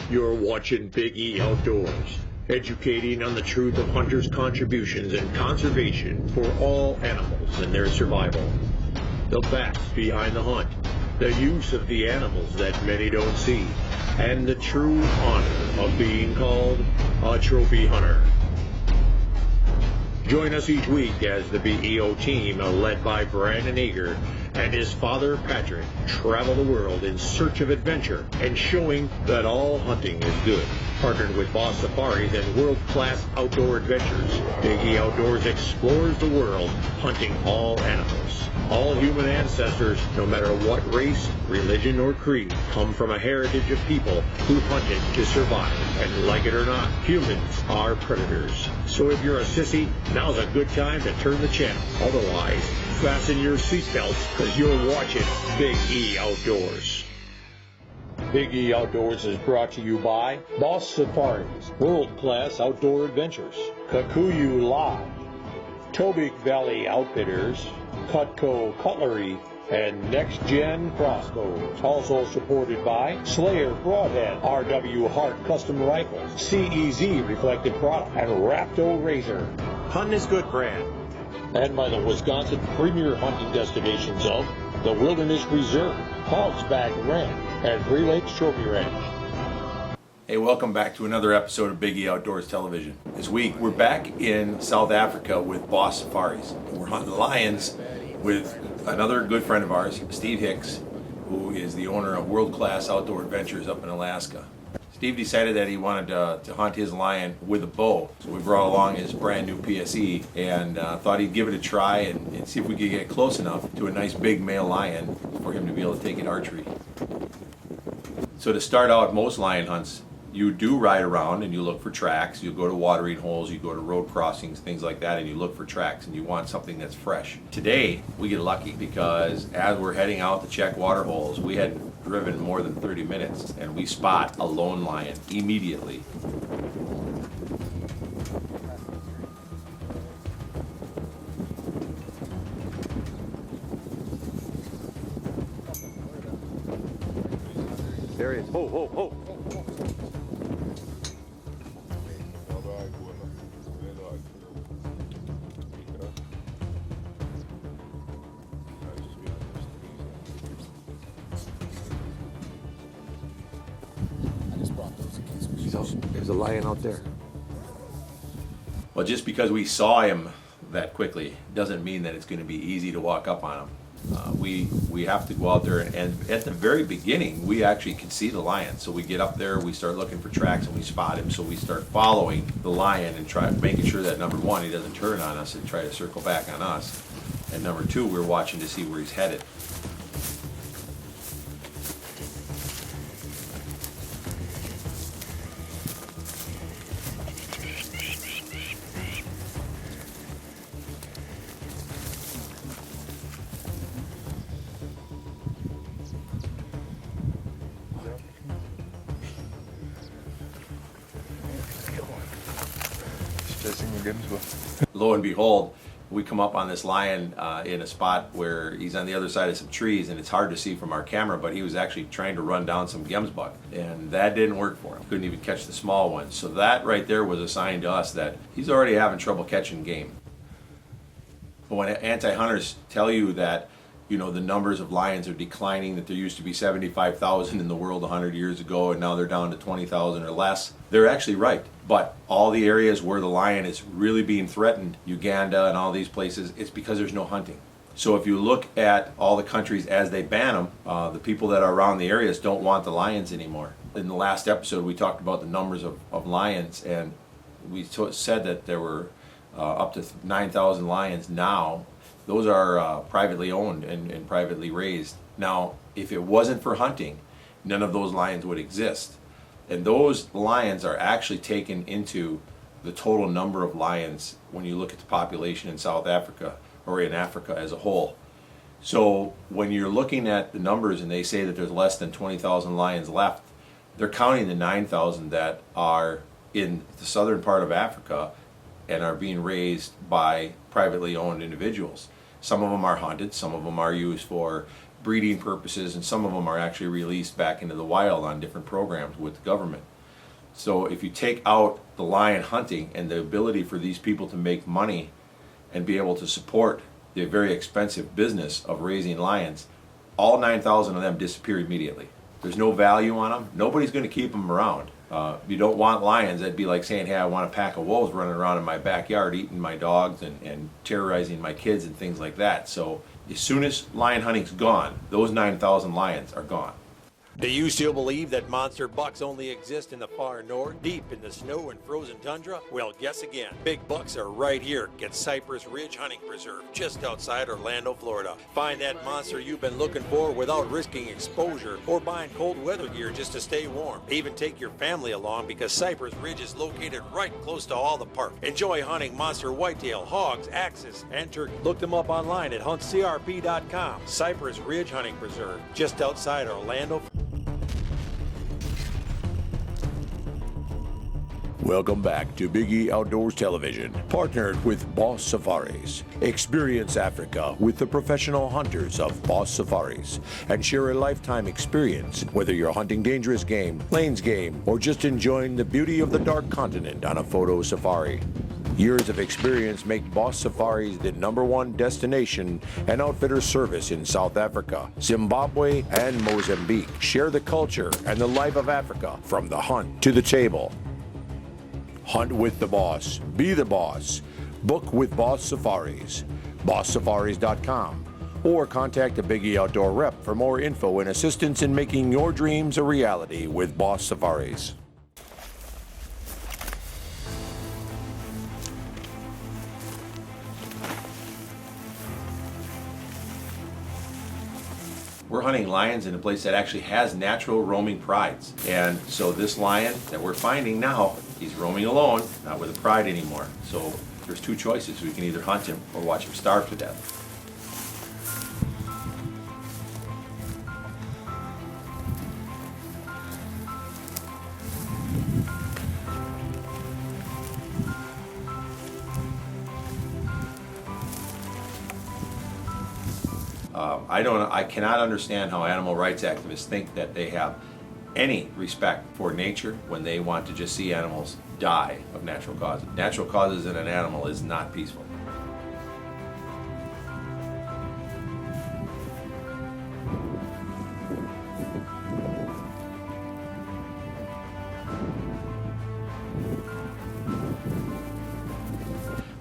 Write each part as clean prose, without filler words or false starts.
You're watching Big E Outdoors, educating on the truth of hunters' contributions and conservation for all animals and their survival. The facts behind the hunt, the use of the animals that many don't see, and the true honor of being called a trophy hunter. Join us each week as the BEO team, led by Brandon Eager and his father Patrick, travel the world in search of adventure and showing that all hunting is good. Partnered with Boss Safaris and world-class outdoor adventures, Big E Outdoors explores the world, hunting all animals. All human ancestors, no matter what race, religion, or creed, come from a heritage of people who hunted to survive. And like it or not, humans are predators. So if you're a sissy, now's a good time to turn the channel. Otherwise, fasten your seatbelts, because you're watching Big E Outdoors. Big E Outdoors is brought to you by Boss Safaris, world-class outdoor adventures, Kikuyu Live, Tobique Valley Outfitters, Cutco Cutlery, and Next Gen Crossbows. Also supported by Slayer Broadhead, RW Hart Custom Rifles, CEZ Reflective Product, and Rapto Razor. Hunting is good brand. And by the Wisconsin premier hunting destinations of the Wilderness Reserve, Hogsback Ranch, and Three Lakes Trophy Ranch. Hey, welcome back to another episode of Big E Outdoors Television. This week, we're back in South Africa with Boss Safaris. We're hunting lions with another good friend of ours, Steve Hicks, who is the owner of World Class Outdoor Adventures up in Alaska. Steve decided that he wanted to hunt his lion with a bow, so we brought along his brand new PSE and thought he'd give it a try and see if we could get close enough to a nice big male lion for him to be able to take it archery. So to start out most lion hunts, you do ride around and you look for tracks. You go to watering holes, you go to road crossings, things like that, and you look for tracks, and you want something that's fresh. Today, we get lucky because as we're heading out to check water holes, we hadn't driven more than 30 minutes, and we spot a lone lion immediately. There he is. Oh. There's a lion out there. Well, just because we saw him that quickly doesn't mean that it's going to be easy to walk up on him. We have to go out there, and at the very beginning, we actually could see the lion. So we get up there, we start looking for tracks, and we spot him. So we start following the lion and try making sure that, number one, he doesn't turn on us and try to circle back on us. And number two, we're watching to see where he's headed. Lo and behold, we come up on this lion in a spot where he's on the other side of some trees, and it's hard to see from our camera, but he was actually trying to run down some gemsbuck, and that didn't work for him. Couldn't even catch the small ones. So that right there was a sign to us that he's already having trouble catching game. But when anti-hunters tell you that, you know, the numbers of lions are declining, that there used to be 75,000 in the world 100 years ago, and now they're down to 20,000 or less, they're actually right. But all the areas where the lion is really being threatened, Uganda and all these places, it's because there's no hunting. So if you look at all the countries as they ban them, the people that are around the areas don't want the lions anymore. In the last episode, we talked about the numbers of lions, and we said that there were up to 9,000 lions now. Those are privately owned and privately raised. Now, if it wasn't for hunting, none of those lions would exist. And those lions are actually taken into the total number of lions when you look at the population in South Africa or in Africa as a whole. So when you're looking at the numbers and they say that there's less than 20,000 lions left, they're counting the 9,000 that are in the southern part of Africa and are being raised by privately owned individuals. Some of them are hunted, some of them are used for breeding purposes, and some of them are actually released back into the wild on different programs with the government. So if you take out the lion hunting and the ability for these people to make money and be able to support the very expensive business of raising lions, all 9,000 of them disappear immediately. There's no value on them. Nobody's going to keep them around. You don't want lions. That'd be like saying, hey, I want a pack of wolves running around in my backyard eating my dogs and terrorizing my kids and things like that. So as soon as lion hunting's gone, those 9,000 lions are gone. Do you still believe that monster bucks only exist in the far north, deep in the snow and frozen tundra? Well, guess again. Big bucks are right here at Cypress Ridge Hunting Preserve, just outside Orlando, Florida. Find that monster you've been looking for without risking exposure or buying cold weather gear just to stay warm. Even take your family along because Cypress Ridge is located right close to all the park. Enjoy hunting monster whitetail, hogs, axes, and turkey. Look them up online at huntcrp.com. Cypress Ridge Hunting Preserve, just outside Orlando. Welcome back to Big E Outdoors Television, partnered with Boss Safaris. Experience Africa with the professional hunters of Boss Safaris and share a lifetime experience, whether you're hunting dangerous game, plains game, or just enjoying the beauty of the dark continent on a photo safari. Years of experience make Boss Safaris the #1 destination and outfitter service in South Africa, Zimbabwe, and Mozambique. Share the culture and the life of Africa from the hunt to the table. Hunt with the boss. Be the boss. Book with Boss Safaris. BossSafaris.com. Or contact a Big E Outdoor rep for more info and assistance in making your dreams a reality with Boss Safaris. We're hunting lions in a place that actually has natural roaming prides. And so this lion that we're finding now, he's roaming alone, not with a pride anymore. So there's two choices. We can either hunt him or watch him starve to death. I cannot understand how animal rights activists think that they have any respect for nature when they want to just see animals die of natural causes. Natural causes in an animal is not peaceful.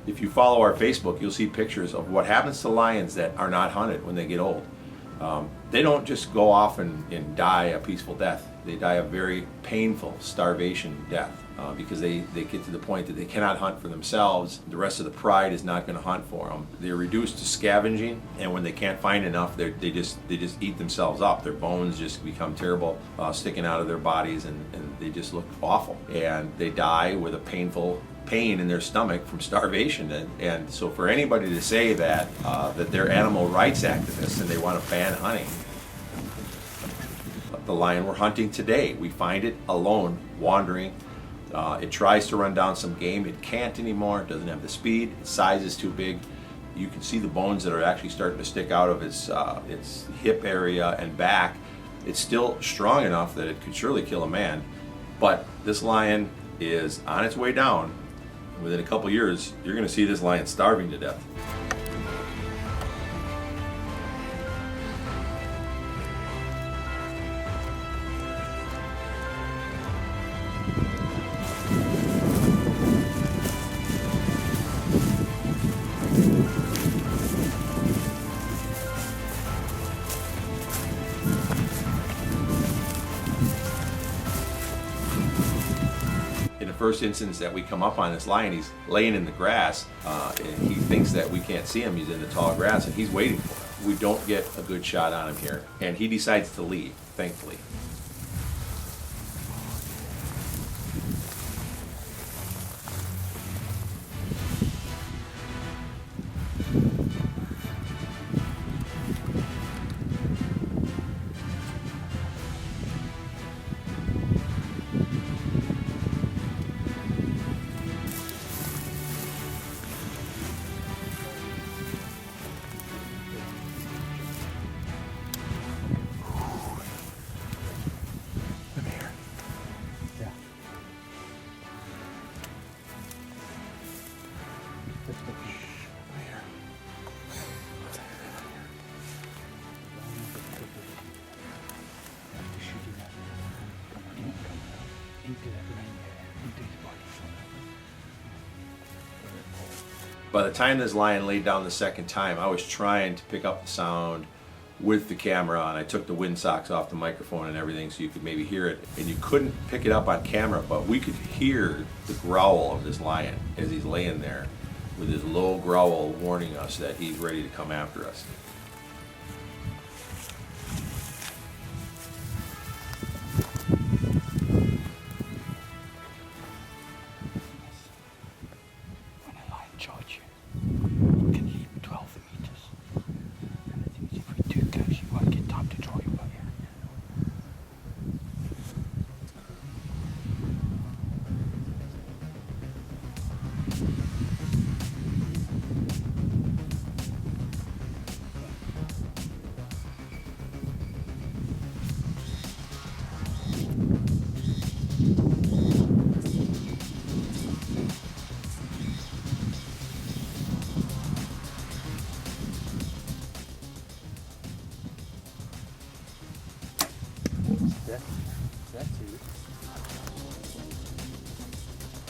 If you follow our Facebook, you'll see pictures of what happens to lions that are not hunted when they get old. They don't just go off and die a peaceful death. They die a very painful starvation death because they get to the point that they cannot hunt for themselves. The rest of the pride is not going to hunt for them. They're reduced to scavenging, and when they can't find enough, they just eat themselves up. Their bones just become terrible, sticking out of their bodies, and they just look awful. And they die with a pain in their stomach from starvation. And so for anybody to say that they're animal rights activists and they want to ban hunting, the lion we're hunting today, we find it alone, wandering. It tries to run down some game. It can't anymore. It doesn't have the speed. Its size is too big. You can see the bones that are actually starting to stick out of its hip area and back. It's still strong enough that it could surely kill a man. But this lion is on its way down. Within a couple years, you're going to see this lion starving to death. First instance that we come up on this lion, he's laying in the grass and he thinks that we can't see him. He's in the tall grass and he's waiting for him. We don't get a good shot on him here, and he decides to leave, thankfully. into that lane there, into his body. By the time this lion laid down the second time, I was trying to pick up the sound with the camera, and I took the wind socks off the microphone and everything so you could maybe hear it. And you couldn't pick it up on camera, but we could hear the growl of this lion as he's laying there with his low growl warning us that he's ready to come after us. When a lion charges you, you can leap 12 meters. And the thing is, if we do close, you won't get time to draw your bow.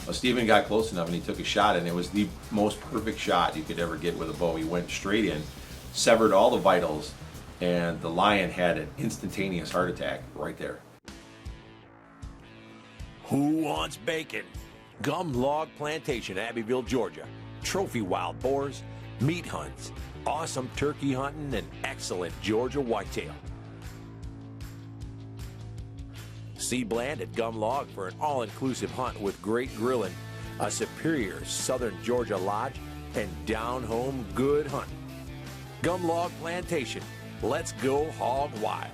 Well, Stephen got close enough and he took a shot, and it was the most perfect shot you could ever get with a bow. He went straight in, severed all the vitals, and the lion had an instantaneous heart attack right there. Who wants bacon? Gum Log Plantation, Abbeville, Georgia. Trophy wild boars, meat hunts, awesome turkey hunting, and excellent Georgia whitetail. See Bland at Gum Log for an all-inclusive hunt with great grilling, a superior Southern Georgia lodge, and down-home good hunting. Gum Log Plantation. Let's go hog wild.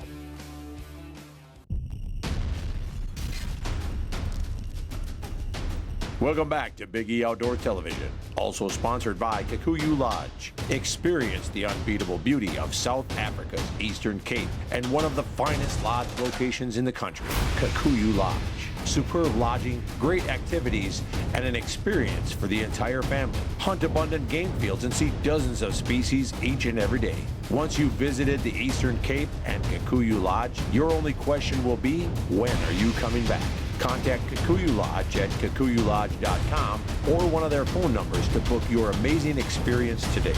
Welcome back to Big E Outdoor Television, also sponsored by Kikuyu Lodge. Experience the unbeatable beauty of South Africa's Eastern Cape and one of the finest lodge locations in the country, Kikuyu Lodge. Superb lodging, great activities, and an experience for the entire family. Hunt abundant game fields and see dozens of species each and every day. Once you've visited the Eastern Cape and Kikuyu Lodge, your only question will be, when are you coming back? Contact Kikuyu Lodge at kikuyulodge.com or one of their phone numbers to book your amazing experience today.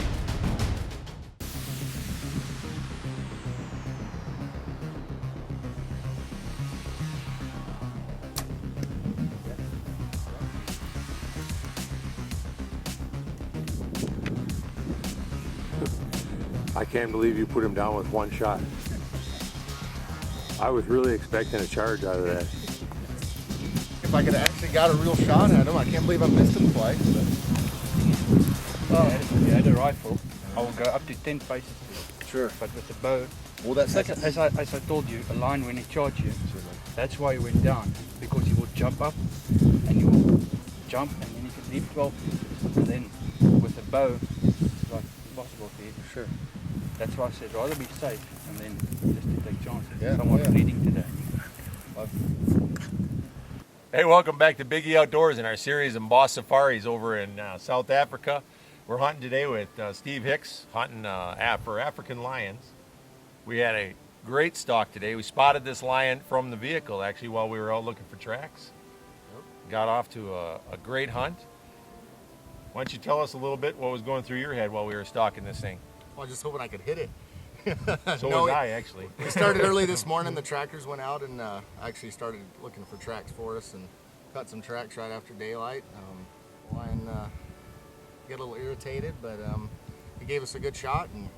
I can't believe you put him down with one shot. I was really expecting a charge out of that. If I could have actually got a real shot at him, I can't believe I missed him twice. But, If you had a rifle, I will go up to 10 paces. Sure. But with the bow, Well, that second. as I told you, a lion when he charges you, that's why he went down, because he will jump up and you will jump and then he can leap 12 meters. And then with the bow, it's like impossible for you. Sure. That's why I said rather be safe and then just to take chances. Yeah, Someone's bleeding today. Hey, welcome back to Big E Outdoors in our series of boss safaris over in South Africa. We're hunting today with Steve Hicks, hunting for African lions. We had a great stalk today. We spotted this lion from the vehicle actually while we were out looking for tracks. Got off to a great hunt. Why don't you tell us a little bit what was going through your head while we were stalking this thing? Well, I was just hoping I could hit it. So was I, actually. We started early this morning. The trackers went out and actually started looking for tracks for us and cut some tracks right after daylight. Lion got a little irritated, but he gave us a good shot, and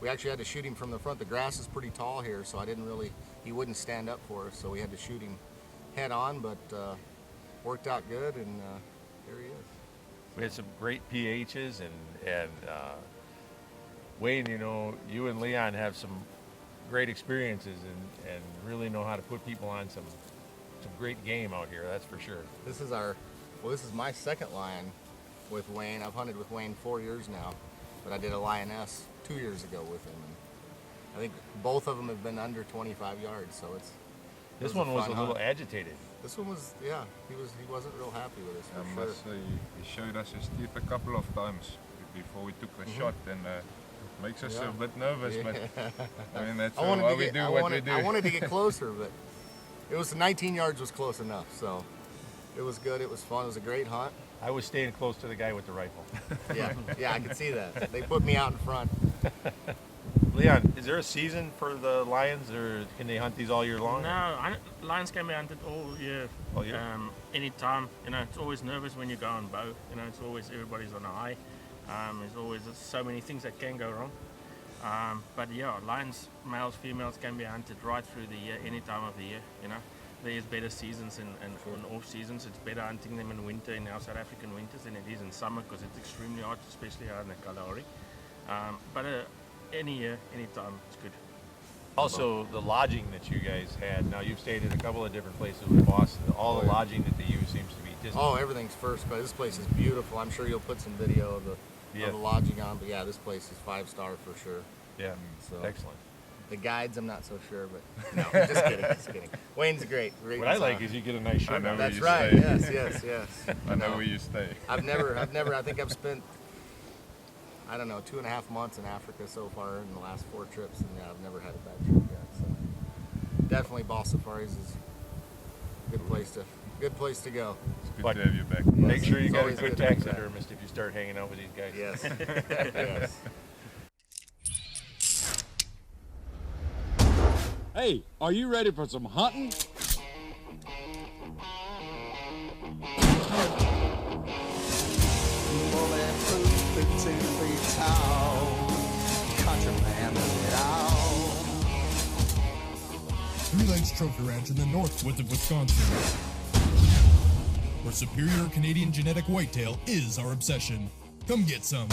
we actually had to shoot him from the front. The grass is pretty tall here, so he wouldn't stand up for us, so we had to shoot him head on, but worked out good, and there he is. We had some great PHs and Wayne, you know, you and Leon have some great experiences and really know how to put people on some great game out here, that's for sure. This is my second lion with Wayne. I've hunted with Wayne 4 years now, but I did a lioness 2 years ago with him. And I think both of them have been under 25 yards, so This one was a little agitated. This one was, yeah, he wasn't real happy with us, I for must sure. say, he showed us his teeth a couple of times before we took the shot, and makes us a bit nervous, but I mean, that's why we do what we do. I wanted to get closer, but It was 19 yards was close enough, so it was good. It was fun. It was a great hunt. I was staying close to the guy with the rifle. Yeah, I could see that. They put me out in front. Leon, is there a season for the lions, or can they hunt these all year long? No, lions can be hunted all year. All year? Anytime. You know, it's always nervous when you go on bow. You know, it's always everybody's on a high. There's always so many things that can go wrong. But yeah, lions, males, females can be hunted right through the year, any time of the year. You know, there's better seasons and off seasons. It's better hunting them in winter, in our South African winters, than it is in summer because it's extremely hot, especially out in the Kalahari. But any year, any time, it's good. Also, the lodging that you guys had. Now, you've stayed at a couple of different places with Boston. All the lodging that they use seems to be just... Oh, everything's first, but this place is beautiful. I'm sure you'll put some video of the lodging on, but yeah, this place is 5-star for sure. Yeah, so excellent. The guides, I'm not so sure, but no, just kidding. Wayne's great. What I like is you get a nice shirt. That's right. Yes. I know where you stay. I've never. I think I've spent, I don't know, 2.5 months in Africa so far in the last 4 trips, and yeah, I've never had a bad trip yet. So definitely, Boss Safaris is a good place to go. It's good to have you back. Make sure you It's got a always good good to be back. taxidermist if you start hanging out with these guys. Yes. Yes. Hey, are you ready for some hunting? Three Lakes Trophy Ranch in the northwest of Wisconsin, where superior Canadian genetic whitetail is our obsession. Come get some.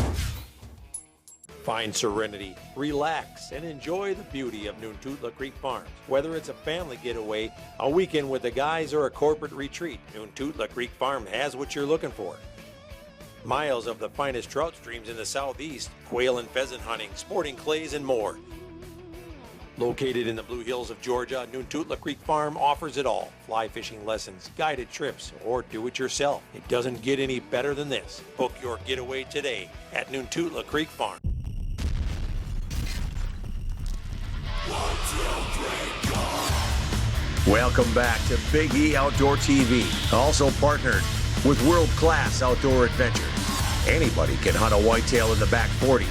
Find serenity, relax, and enjoy the beauty of Noontutla Creek Farms. Whether it's a family getaway, a weekend with the guys, or a corporate retreat, Noontutla Creek Farm has what you're looking for. Miles of the finest trout streams in the southeast, quail and pheasant hunting, sporting clays, and more. Located in the Blue Hills of Georgia, Noontutla Creek Farm offers it all. Fly fishing lessons, guided trips, or do it yourself. It doesn't get any better than this. Book your getaway today at Noontutla Creek Farm. Welcome back to Big E Outdoor TV, also partnered with World Class Outdoor Adventures. Anybody can hunt a whitetail in the back 40.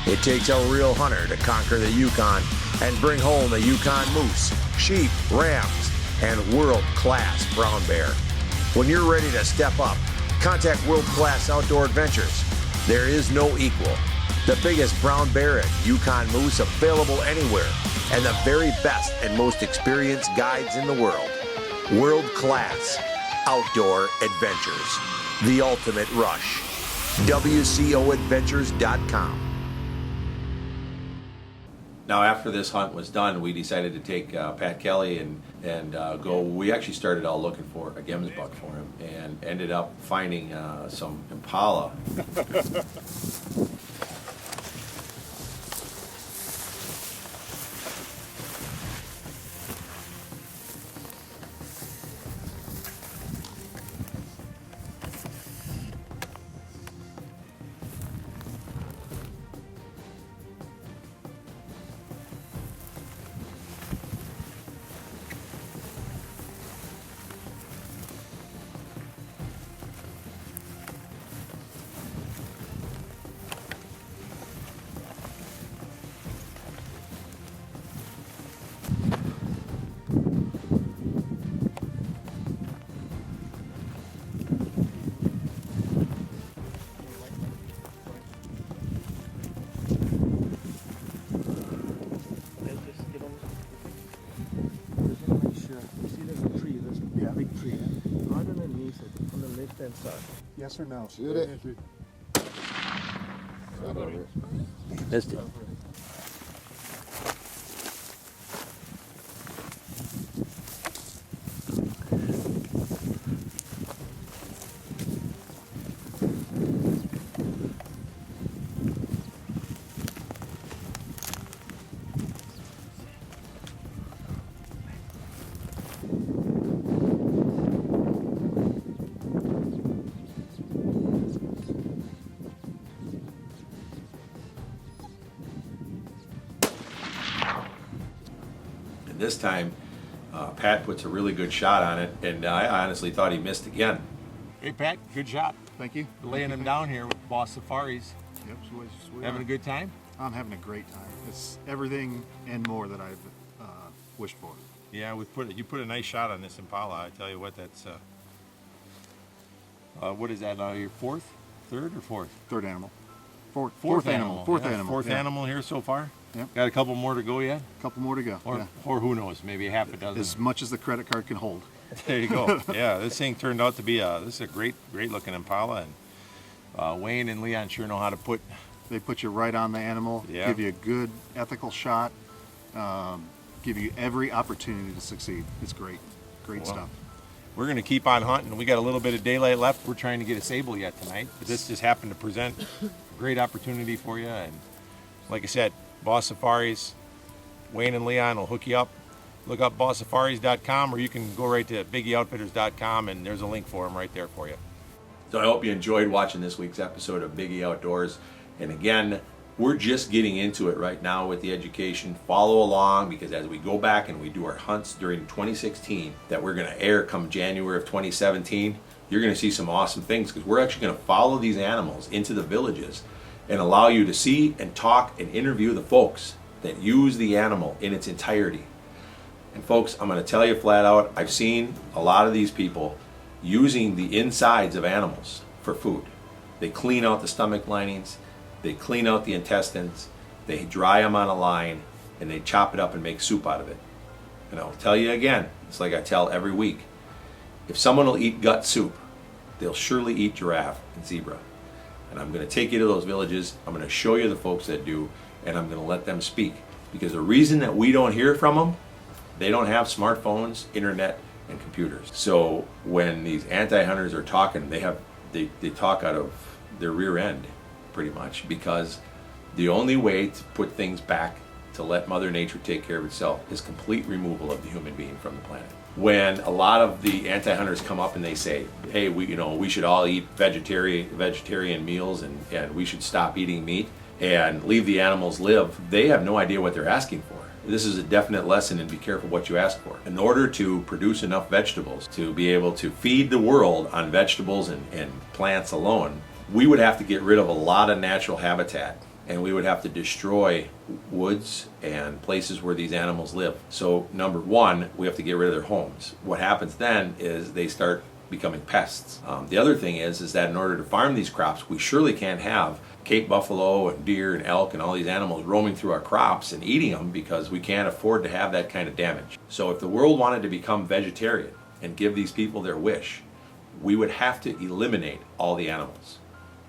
It takes a real hunter to conquer the Yukon and bring home the Yukon moose, sheep, rams, and world-class brown bear. When you're ready to step up, contact World Class Outdoor Adventures. There is no equal. The biggest brown bear and Yukon moose available anywhere, and the very best and most experienced guides in the world. World Class Outdoor Adventures. The ultimate rush. WCOadventures.com. Now, after this hunt was done, we decided to take Pat Kelly and go. We actually started out looking for a Gems buck for him, and ended up finding some Impala. Yes or no? Shoot it. Missed it. This time, Pat puts a really good shot on it, and I honestly thought he missed again. Hey, Pat, good shot. Thank you. Laying him down here with Boss Safaris. Yep, sweet. Having a good time? I'm having a great time. It's everything and more that I've wished for. Yeah, you put a nice shot on this Impala. I tell you what, that's what is that? Your third or fourth? Third animal. Fourth animal. Fourth yeah. animal here so far. Yep. Got a couple more to go yet? A couple more to go. Or who knows? Maybe half a dozen. As much as the credit card can hold. There you go. Yeah, this thing turned out to be this is a great looking Impala, and Wayne and Leon sure know how to put. They put you right on the animal. Yeah. Give you a good ethical shot. Give you every opportunity to succeed. It's great. Great stuff. We're going to keep on hunting. We got a little bit of daylight left. We're trying to get a sable yet tonight, but this just happened to present a great opportunity for you. And like I said, Boss Safaris, Wayne and Leon will hook you up. Look up bosssafaris.com, or you can go right to biggieoutfitters.com, and there's a link for them right there for you. So I hope you enjoyed watching this week's episode of Biggie Outdoors. And again, we're just getting into it right now with the education. Follow along, because as we go back and we do our hunts during 2016 that we're going to air come January of 2017, you're going to see some awesome things, because we're actually going to follow these animals into the villages and allow you to see and talk and interview the folks that use the animal in its entirety. And folks, I'm going to tell you flat out, I've seen a lot of these people using the insides of animals for food. They clean out the stomach linings, they clean out the intestines, they dry them on a line, and they chop it up and make soup out of it. And I'll tell you again, it's like I tell every week, if someone will eat gut soup, they'll surely eat giraffe and zebra. And I'm going to take you to those villages, I'm going to show you the folks that do, and I'm going to let them speak. Because the reason that we don't hear from them, they don't have smartphones, internet, and computers. So when these anti-hunters are talking, they talk out of their rear end, pretty much, because the only way to put things back, to let Mother Nature take care of itself, is complete removal of the human being from the planet. When a lot of the anti-hunters come up and they say, hey, we should all eat vegetarian meals, and we should stop eating meat and leave the animals live, they have no idea what they're asking for. This is a definite lesson in be careful what you ask for. In order to produce enough vegetables to be able to feed the world on vegetables and plants alone, we would have to get rid of a lot of natural habitat, and we would have to destroy woods and places where these animals live. So number one, we have to get rid of their homes. What happens then is they start becoming pests. The other thing is that in order to farm these crops, we surely can't have Cape buffalo and deer and elk and all these animals roaming through our crops and eating them, because we can't afford to have that kind of damage. So if the world wanted to become vegetarian and give these people their wish, we would have to eliminate all the animals.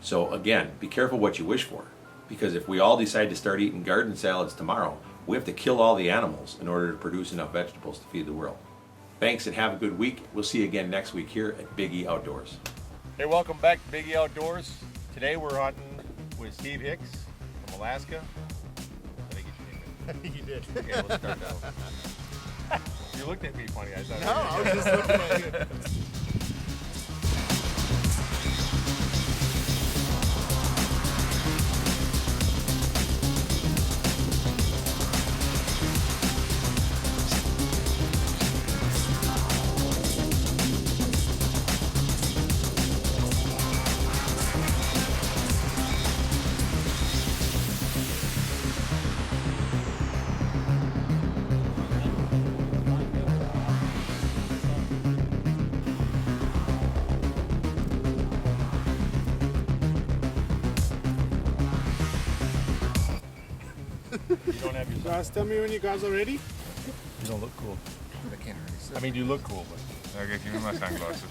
So again, be careful what you wish for, because if we all decide to start eating garden salads tomorrow, we have to kill all the animals in order to produce enough vegetables to feed the world. Thanks, and have a good week. We'll see you again next week here at Biggie Outdoors. Hey, welcome back to Biggie Outdoors. Today we're hunting with Steve Hicks from Alaska. Did I get your name right? You did. Okay, let's start now. You looked at me funny. I thought. No, I was just looking at you. You don't have your Guys, tell me when you guys are ready. You don't look cool. I can't really see. I mean, you look cool, but. Okay, give me my sunglasses.